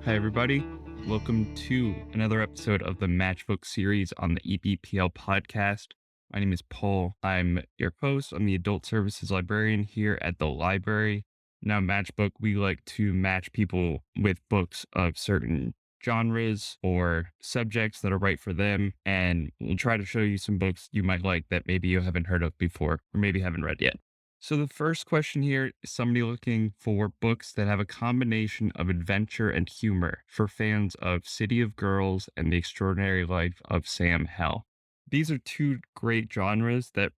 Hi, everybody. Welcome to another episode of the Match+Book series on the EBPL podcast. My name is Paul. I'm your host. I'm the adult services librarian here at the library. Now, Match+Book, we like to match people with books of certain genres or subjects that are right for them. And we'll try to show you some books you might like that maybe you haven't heard of before or maybe haven't read yet. So the first question here is somebody looking for books that have a combination of adventure and humor for fans of City of Girls and The Extraordinary Life of Sam Hell. These are two great genres that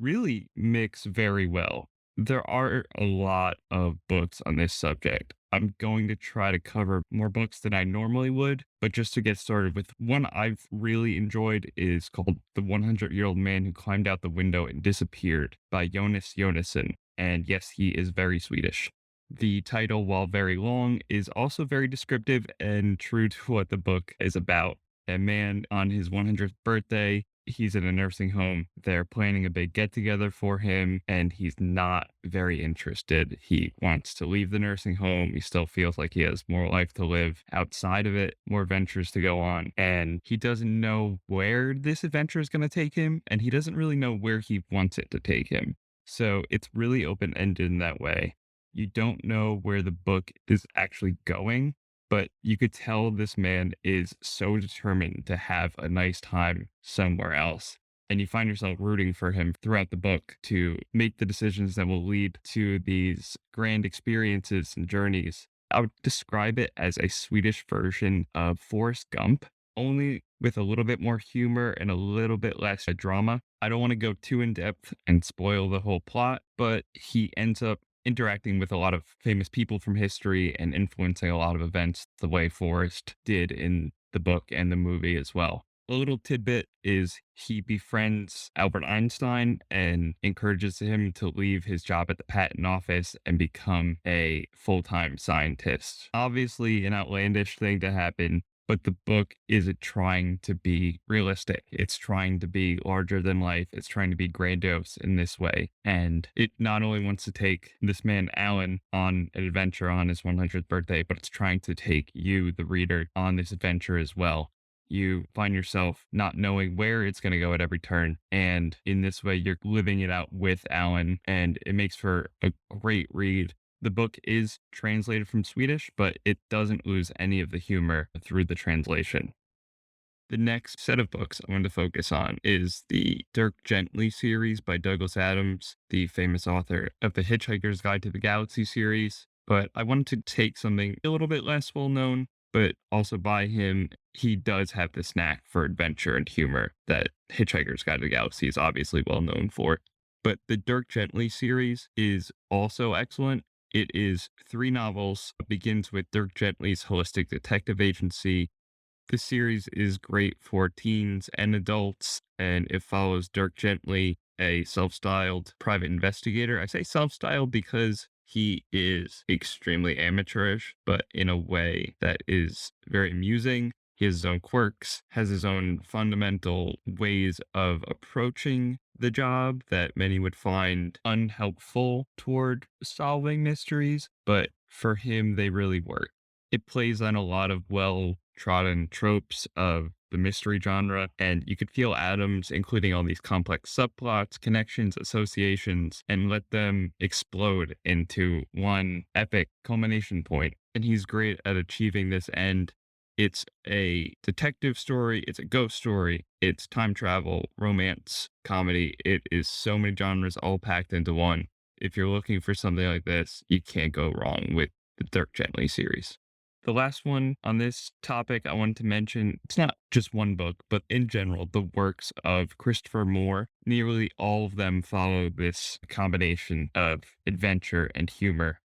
really mix very well. There are a lot of books on this subject. I'm going to try to cover more books than I normally would, but just to get started with one I've really enjoyed is called The 100-Year-Old Man Who Climbed Out the Window and Disappeared by Jonas Jonasson. And yes, he is very Swedish. The title, while very long, is also very descriptive and true to what the book is about. A man on his 100th birthday, he's in a nursing home. They're planning a big get together for him, and he's not very interested. He wants to leave the nursing home. He still feels like he has more life to live outside of it, more adventures to go on. And he doesn't know where this adventure is going to take him, and he doesn't really know where he wants it to take him. So it's really open ended in that way. You don't know where the book is actually going, but you could tell this man is so determined to have a nice time somewhere else. And you find yourself rooting for him throughout the book to make the decisions that will lead to these grand experiences and journeys. I would describe it as a Swedish version of Forrest Gump, only with a little bit more humor and a little bit less drama. I don't want to go too in depth and spoil the whole plot, but he ends up interacting with a lot of famous people from history and influencing a lot of events the way Forrest did in the book and the movie as well. A little tidbit is he befriends Albert Einstein and encourages him to leave his job at the patent office and become a full-time scientist. Obviously, an outlandish thing to happen, but the book isn't trying to be realistic. It's trying to be larger than life. It's trying to be grandiose in this way. And it not only wants to take this man, Alan, on an adventure on his 100th birthday, but it's trying to take you, the reader, on this adventure as well. You find yourself not knowing where it's going to go at every turn. And in this way, you're living it out with Alan, and it makes for a great read. The book is translated from Swedish, but it doesn't lose any of the humor through the translation. The next set of books I want to focus on is the Dirk Gently series by Douglas Adams, the famous author of the Hitchhiker's Guide to the Galaxy series. But I wanted to take something a little bit less well known, but also by him, he does have the knack for adventure and humor that Hitchhiker's Guide to the Galaxy is obviously well known for. But the Dirk Gently series is also excellent. It is 3 novels. It begins with Dirk Gently's Holistic Detective Agency. This series is great for teens and adults, and it follows Dirk Gently, a self-styled private investigator. I say self-styled because he is extremely amateurish, but in a way that is very amusing. He has his own quirks, has his own fundamental ways of approaching the job that many would find unhelpful toward solving mysteries, but for him, they really work. It plays on a lot of well-trodden tropes of the mystery genre, and you could feel Adams including all these complex subplots, connections, associations, and let them explode into one epic culmination point. And he's great at achieving this end. It's a detective story, it's a ghost story, it's time travel, romance, comedy. It is so many genres all packed into one. If you're looking for something like this, you can't go wrong with the Dirk Gently series. The last one on this topic I wanted to mention, it's not just one book, but in general, the works of Christopher Moore. Nearly all of them follow this combination of adventure and humor.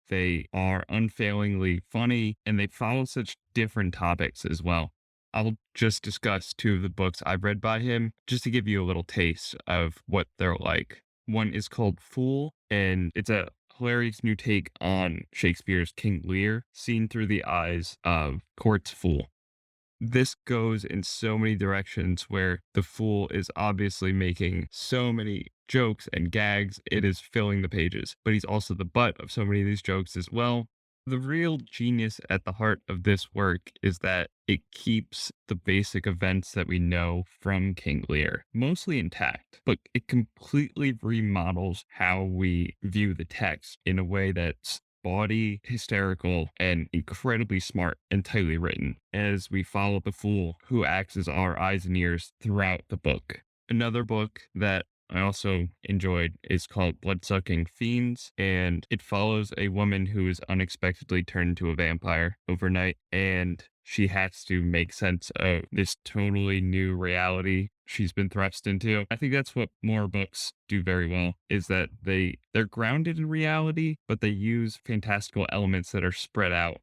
They are unfailingly funny, and they follow such different topics as well. I'll just discuss 2 of the books I've read by him, just to give you a little taste of what they're like. One is called Fool, and it's a hilarious new take on Shakespeare's King Lear, seen through the eyes of Court's Fool. This goes in so many directions where the fool is obviously making so many jokes and gags. It is filling the pages, but he's also the butt of so many of these jokes as well. The real genius at the heart of this work is that it keeps the basic events that we know from King Lear mostly intact, but it completely remodels how we view the text in a way that's bawdy, hysterical, and incredibly smart and tightly written as we follow the fool who acts as our eyes and ears throughout the book. Another book that I also enjoyed is called Bloodsucking Fiends, and it follows a woman who is unexpectedly turned into a vampire overnight, and she has to make sense of this totally new reality she's been thrust into. I think that's what more books do very well, is that they're grounded in reality, but they use fantastical elements that are spread out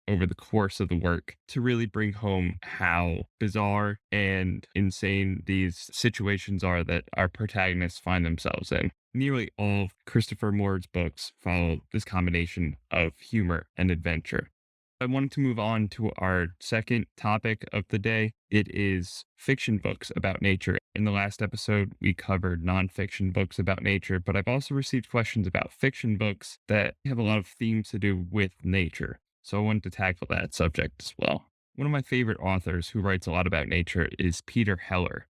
over the course of the work to really bring home how bizarre and insane these situations are that our protagonists find themselves in. Nearly all of Christopher Moore's books follow this combination of humor and adventure. I wanted to move on to our second topic of the day. It is fiction books about nature. In the last episode, we covered nonfiction books about nature, but I've also received questions about fiction books that have a lot of themes to do with nature. So I wanted to tackle that subject as well. One of my favorite authors who writes a lot about nature is Peter Heller.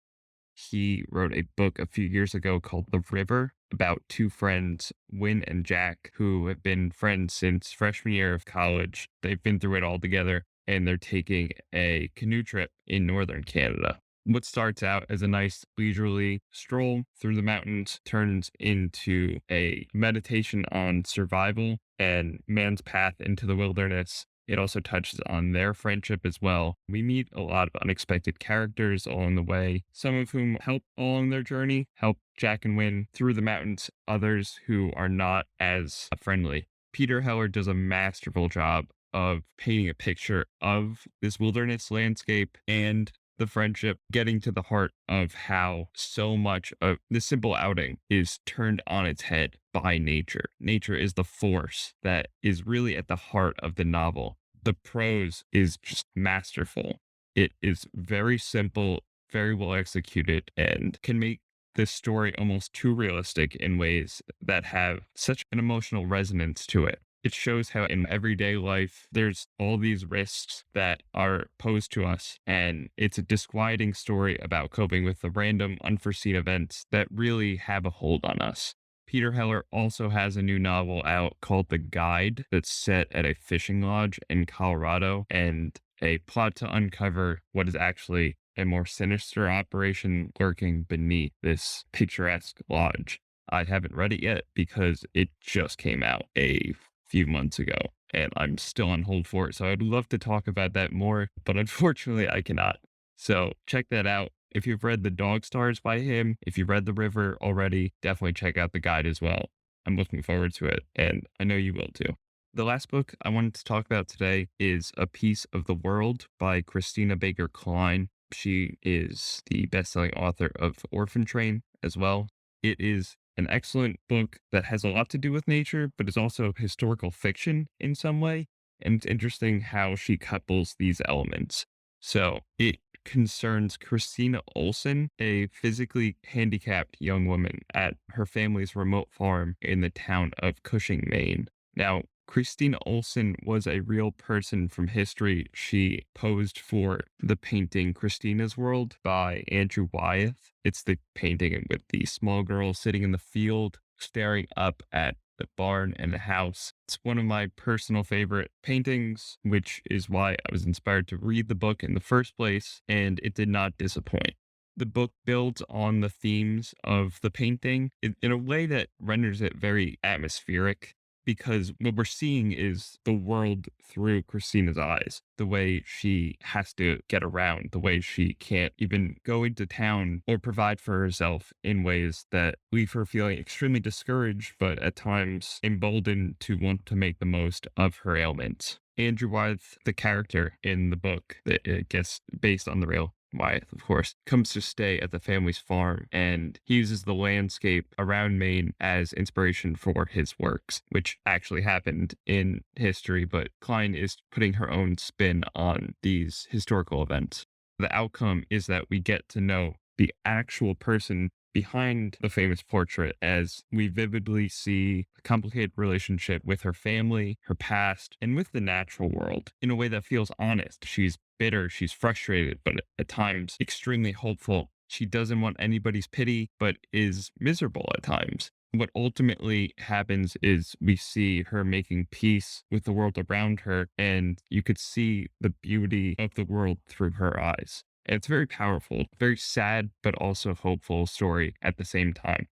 He wrote a book a few years ago called The River about two friends, Win and Jack, who have been friends since freshman year of college. They've been through it all together and they're taking a canoe trip in northern Canada. What starts out as a nice leisurely stroll through the mountains turns into a meditation on survival and man's path into the wilderness. It also touches on their friendship as well. We meet a lot of unexpected characters along the way, some of whom help along their journey, help Jack and Win through the mountains, others who are not as friendly. Peter Heller does a masterful job of painting a picture of this wilderness landscape and the friendship, getting to the heart of how so much of this simple outing is turned on its head by nature. Nature is the force that is really at the heart of the novel. The prose is just masterful. It is very simple, very well executed, and can make this story almost too realistic in ways that have such an emotional resonance to it. It shows how in everyday life, there's all these risks that are posed to us, and it's a disquieting story about coping with the random, unforeseen events that really have a hold on us. Peter Heller also has a new novel out called The Guide that's set at a fishing lodge in Colorado, and a plot to uncover what is actually a more sinister operation lurking beneath this picturesque lodge. I haven't read it yet because it just came out a few months ago and I'm still on hold for it. So I'd love to talk about that more, but unfortunately I cannot. So check that out. If you've read The Dog Stars by him, if you've read The River already, definitely check out The Guide as well. I'm looking forward to it, and I know you will too. The last book I wanted to talk about today is A Piece of the World by Christina Baker Kline. She is the best-selling author of Orphan Train as well. It is an excellent book that has a lot to do with nature, but is also historical fiction in some way. And it's interesting how she couples these elements. So it concerns Christina Olson, a physically handicapped young woman at her family's remote farm in the town of Cushing, Maine. Now, Christina Olson was a real person from history. She posed for the painting Christina's World by Andrew Wyeth. It's the painting with the small girl sitting in the field, staring up at the barn and the house. It's one of my personal favorite paintings, which is why I was inspired to read the book in the first place, and it did not disappoint. The book builds on the themes of the painting in a way that renders it very atmospheric, because what we're seeing is the world through Christina's eyes, the way she has to get around, the way she can't even go into town or provide for herself in ways that leave her feeling extremely discouraged, but at times emboldened to want to make the most of her ailments. Andrew Wyeth, the character in the book, that I guess based on the real Wyeth, of course, comes to stay at the family's farm, and he uses the landscape around Maine as inspiration for his works, which actually happened in history, but Kline is putting her own spin on these historical events. The outcome is that we get to know the actual person behind the famous portrait as we vividly see a complicated relationship with her family, her past, and with the natural world in a way that feels honest. She's bitter, she's frustrated, but at times extremely hopeful. She doesn't want anybody's pity, but is miserable at times. What ultimately happens is we see her making peace with the world around her, and you could see the beauty of the world through her eyes. And it's very powerful, very sad, but also hopeful story at the same time.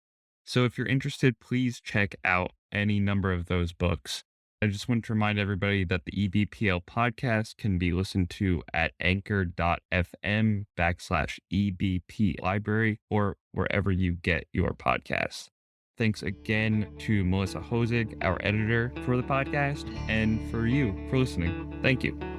So if you're interested, please check out any number of those books. I just want to remind everybody that the EBPL podcast can be listened to at anchor.fm/EBP library or wherever you get your podcasts. Thanks again to Melissa Hosig, our editor, for the podcast, and for you for listening. Thank you.